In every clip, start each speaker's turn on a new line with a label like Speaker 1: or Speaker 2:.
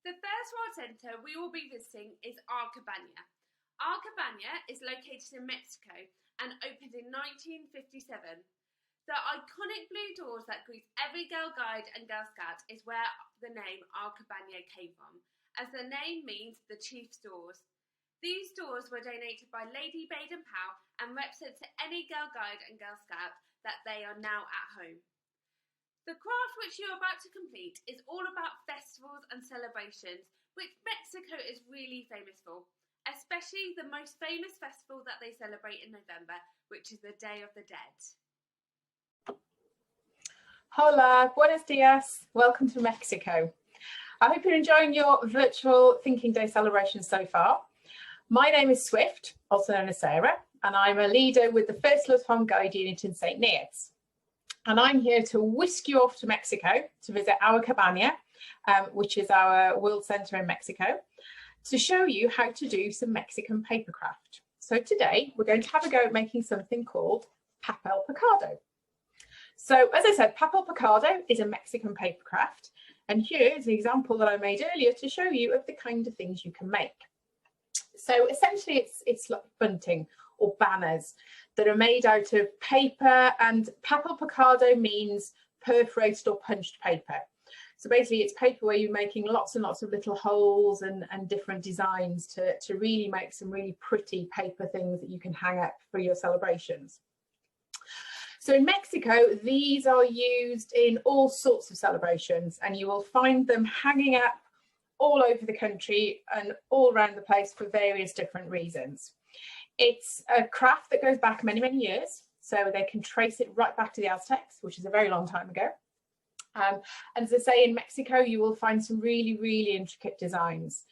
Speaker 1: The first world centre we will be visiting is Arcabaña. Arcabaña is located in Mexico and opened in 1957. The iconic blue doors that greet every Girl Guide and Girl Scout is where the name Arcabaña came from, as the name means the chief's doors. These doors were donated by Lady Baden-Powell and represent to any Girl Guide and Girl Scout that they are now at home. The craft which you are about to complete is all about festivals and celebrations, which Mexico is really famous for, especially the most famous festival that they celebrate in November, which is the Day of the Dead.
Speaker 2: Hola, buenos dias. Welcome to Mexico. I hope you're enjoying your virtual Thinking Day celebration so far. My name is Swift, also known as Sarah, and I'm a leader with the First Lutheran Guide Unit in St. Neots. And I'm here to whisk you off to Mexico to visit Arcabaña, which is our world centre in Mexico, to show you how to do some Mexican paper craft. So today we're going to have a go at making something called papel picado. So as I said, papel picado is a Mexican paper craft, and here is the example that I made earlier to show you of the kind of things you can make. So essentially it's like bunting or banners that are made out of paper, and papel picado means perforated or punched paper. So basically it's paper where you're making lots and lots of little holes and different designs to really make some really pretty paper things that you can hang up for your celebrations. So in Mexico, these are used in all sorts of celebrations, and you will find them hanging up all over the country and all around the place for various different reasons. It's a craft that goes back many, many years, so they can trace it right back to the Aztecs, which is a very long time ago. And as I say, in Mexico, you will find some really, really intricate designs.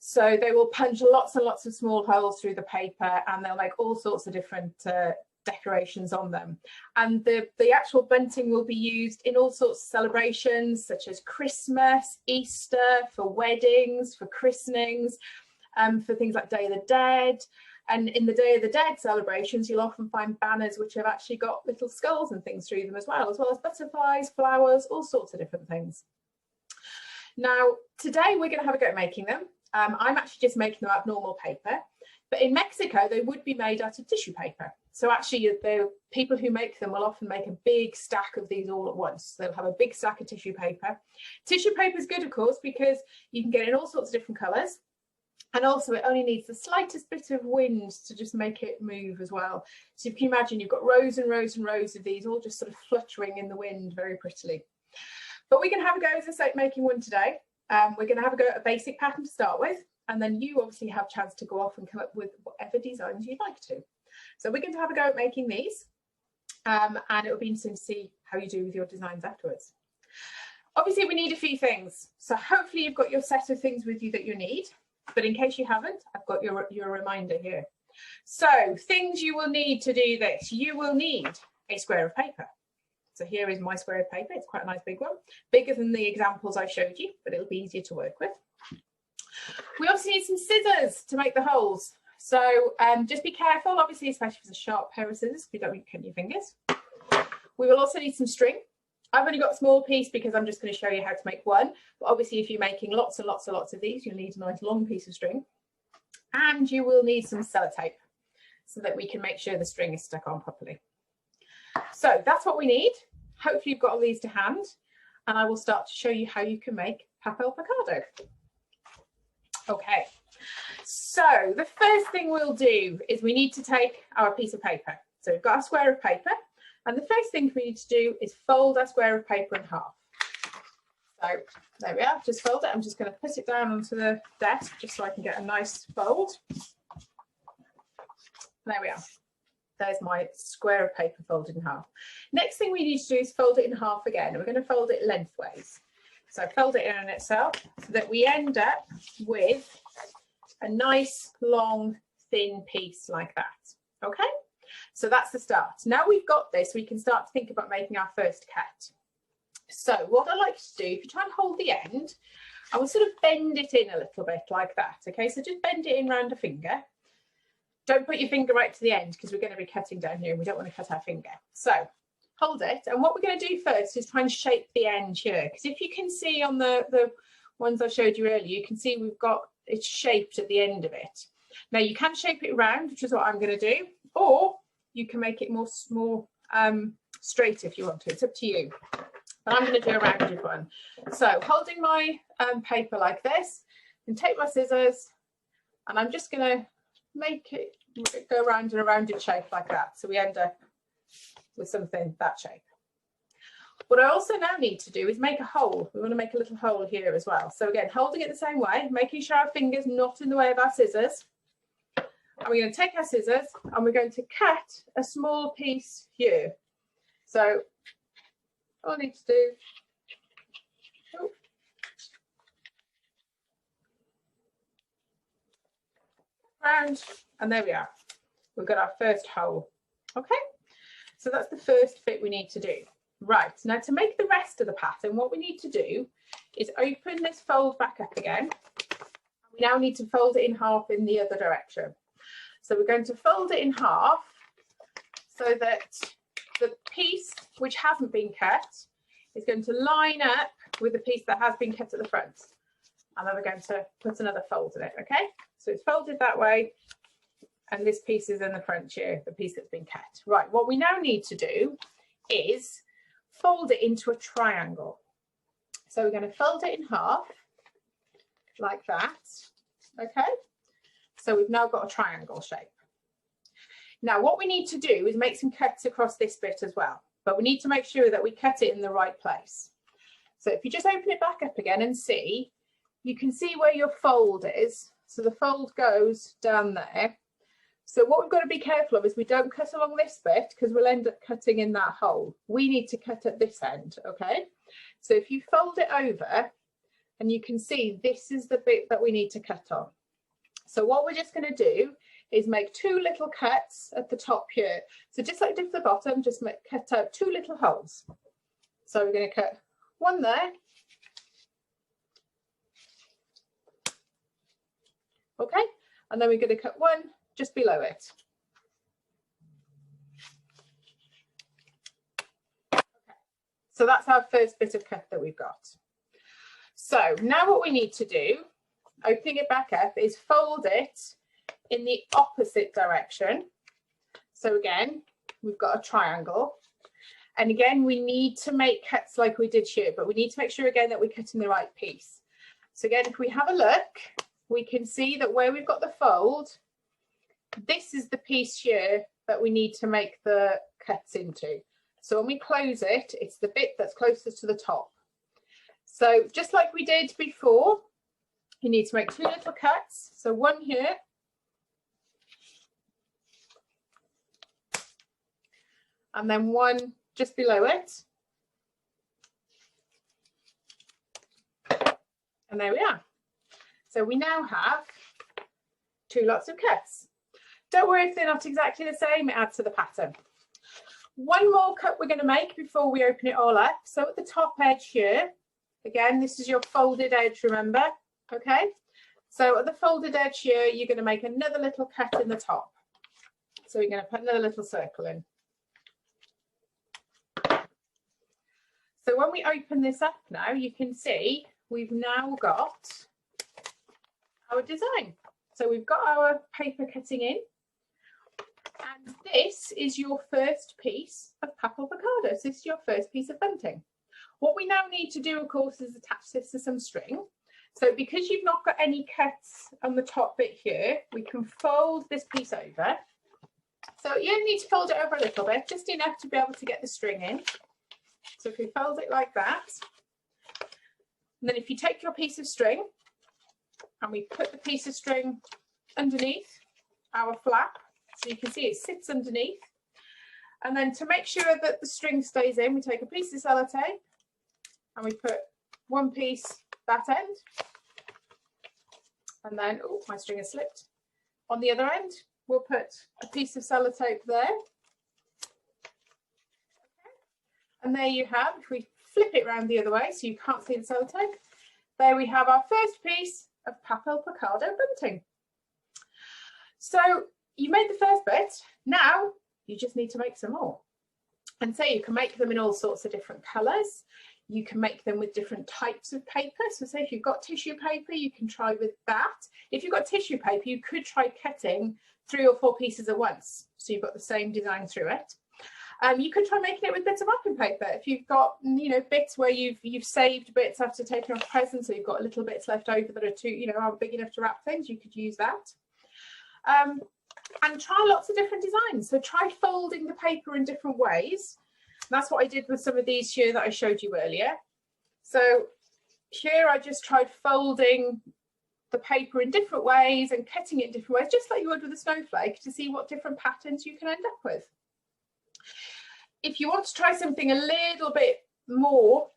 Speaker 2: So they will punch lots and lots of small holes through the paper, and they'll make all sorts of different decorations on them. And the actual bunting will be used in all sorts of celebrations, such as Christmas, Easter, for weddings, for christenings, for things like Day of the Dead. And in the Day of the Dead celebrations, you'll often find banners which have actually got little skulls and things through them as well as butterflies, flowers, all sorts of different things. Now, today we're going to have a go at making them. I'm actually just making them out of normal paper, but in Mexico, they would be made out of tissue paper. So actually, the people who make them will often make a big stack of these all at once. They'll have a big stack of tissue paper. Tissue paper is good, of course, because you can get it in all sorts of different colours. And also it only needs the slightest bit of wind to just make it move as well. So you can imagine you've got rows and rows and rows of these all just sort of fluttering in the wind very prettily. But we can have a go, as I say, making one today. We're going to have a go at a basic pattern to start with, and then you obviously have a chance to go off and come up with whatever designs you'd like to. So we're going to have a go at making these, and it'll be interesting to see how you do with your designs afterwards. Obviously we need a few things, so hopefully you've got your set of things with you that you need, but in case you haven't, I've got your reminder here. So things you will need to do this: you will need a square of paper. So here is my square of paper. It's quite a nice big one, bigger than the examples I showed you, but it'll be easier to work with. We also need some scissors to make the holes. So just be careful, obviously, especially if it's a sharp pair of scissors, if you don't want to cut your fingers. We will also need some string. I've only got a small piece because I'm just going to show you how to make one. But obviously, if you're making lots and lots and lots of these, you'll need a nice long piece of string. And you will need some sellotape so that we can make sure the string is stuck on properly. So that's what we need. Hopefully you've got all these to hand, and I will start to show you how you can make papel picado. Okay, so the first thing we'll do is we need to take our piece of paper. So we've got a square of paper, and the first thing we need to do is fold our square of paper in half. So there we are, just fold it. I'm just going to put it down onto the desk just so I can get a nice fold. There we are. There's my square of paper folded in half. Next thing we need to do is fold it in half again, and we're going to fold it lengthways. So fold it in on itself so that we end up with a nice, long, thin piece like that. Okay, so that's the start. Now we've got this, we can start to think about making our first cut. So what I like to do, if you try and hold the end, I will sort of bend it in a little bit like that. Okay, so just bend it in round a finger. Don't put your finger right to the end because we're going to be cutting down here and we don't want to cut our finger. So hold it, and what we're going to do first is try and shape the end here, because if you can see on the ones I showed you earlier, you can see we've got it shaped at the end of it. Now you can shape it round, which is what I'm going to do, or you can make it more straight if you want to. It's up to you. But I'm going to do a rounded one. So holding my paper like this, and take my scissors, and I'm just going to make it go around in a rounded shape like that. So we end up with something that shape. What I also now need to do is make a hole. We want to make a little hole here as well. So again, holding it the same way, making sure our fingers not in the way of our scissors. And we're going to take our scissors and we're going to cut a small piece here. So all I need to do, round, and there we are. We've got our first hole. Okay, so that's the first bit we need to do. Right, now to make the rest of the pattern, what we need to do is open this fold back up again. We now need to fold it in half in the other direction. So we're going to fold it in half so that the piece which hasn't been cut is going to line up with the piece that has been cut at the front. And then we're going to put another fold in it, okay? So it's folded that way, and this piece is in the front here, the piece that's been cut. Right, what we now need to do is fold it into a triangle. So we're going to fold it in half, like that, okay? So we've now got a triangle shape. Now what we need to do is make some cuts across this bit as well, but we need to make sure that we cut it in the right place. So if you just open it back up again and see, you can see where your fold is. So the fold goes down there. So what we've got to be careful of is we don't cut along this bit because we'll end up cutting in that hole. We need to cut at this end, okay? So if you fold it over, and you can see this is the bit that we need to cut on. So what we're just going to do is make two little cuts at the top here. So just like we did for the bottom, just cut out two little holes. So we're going to cut one there. Okay, and then we're going to cut one just below it. Okay. So that's our first bit of cut that we've got. So now what we need to do, opening it back up, is fold it in the opposite direction. So again, we've got a triangle. And again, we need to make cuts like we did here, but we need to make sure again that we cut in the right piece. So again, if we have a look, we can see that where we've got the fold, this is the piece here that we need to make the cuts into. So when we close it, it's the bit that's closest to the top. So just like we did before, you need to make two little cuts. So one here, and then one just below it. And there we are. So we now have two lots of cuts. Don't worry if they're not exactly the same, it adds to the pattern. One more cut we're going to make before we open it all up. So at the top edge here, again, this is your folded edge, remember? Okay. So at the folded edge here, you're going to make another little cut in the top. So we're going to put another little circle in. So when we open this up now, you can see we've now got our design. So we've got our paper cutting in, and this is your first piece of Papel Picado. So this is your first piece of bunting. What we now need to do, of course, is attach this to some string. So because you've not got any cuts on the top bit here, we can fold this piece over. So you only need to fold it over a little bit, just enough to be able to get the string in. So if we fold it like that, and then if you take your piece of string and we put the piece of string underneath our flap, so you can see it sits underneath. And then to make sure that the string stays in, we take a piece of sellotape and we put one piece that end. And then, oh, my string has slipped. On the other end, we'll put a piece of sellotape there. And there you have, if we flip it around the other way so you can't see the sellotape, there we have our first piece of Papel Picado bunting. So you made the first bit, now you just need to make some more. And so you can make them in all sorts of different colours. You can make them with different types of paper. So say if you've got tissue paper, you can try with that. If you've got tissue paper, you could try cutting 3 or 4 pieces at once. So you've got the same design through it. You could try making it with bits of wrapping paper. If you've got, you know, bits where you've saved bits after taking off presents, so you've got little bits left over that are too, you know, aren't big enough to wrap things, you could use that. And try lots of different designs. So try folding the paper in different ways. That's what I did with some of these here that I showed you earlier. So here I just tried folding the paper in different ways and cutting it in different ways, just like you would with a snowflake, to see what different patterns you can end up with. If you want to try something a little bit more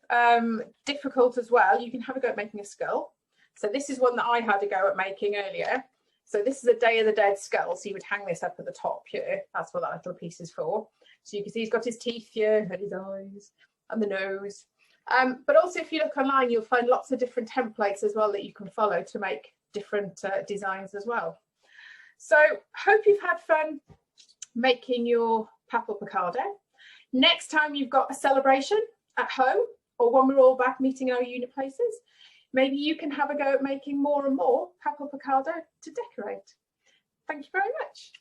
Speaker 2: difficult as well, you can have a go at making a skull. So this is one that I had a go at making earlier. So this is a Day of the Dead skull. So you would hang this up at the top here. That's what that little piece is for. So you can see he's got his teeth here and his eyes and the nose. But also if you look online, you'll find lots of different templates as well that you can follow to make different designs as well. So hope you've had fun making your Papel Picado. Next time you've got a celebration at home, or when we're all back meeting in our unit places, maybe you can have a go at making more and more Papel Picado to decorate. Thank you very much.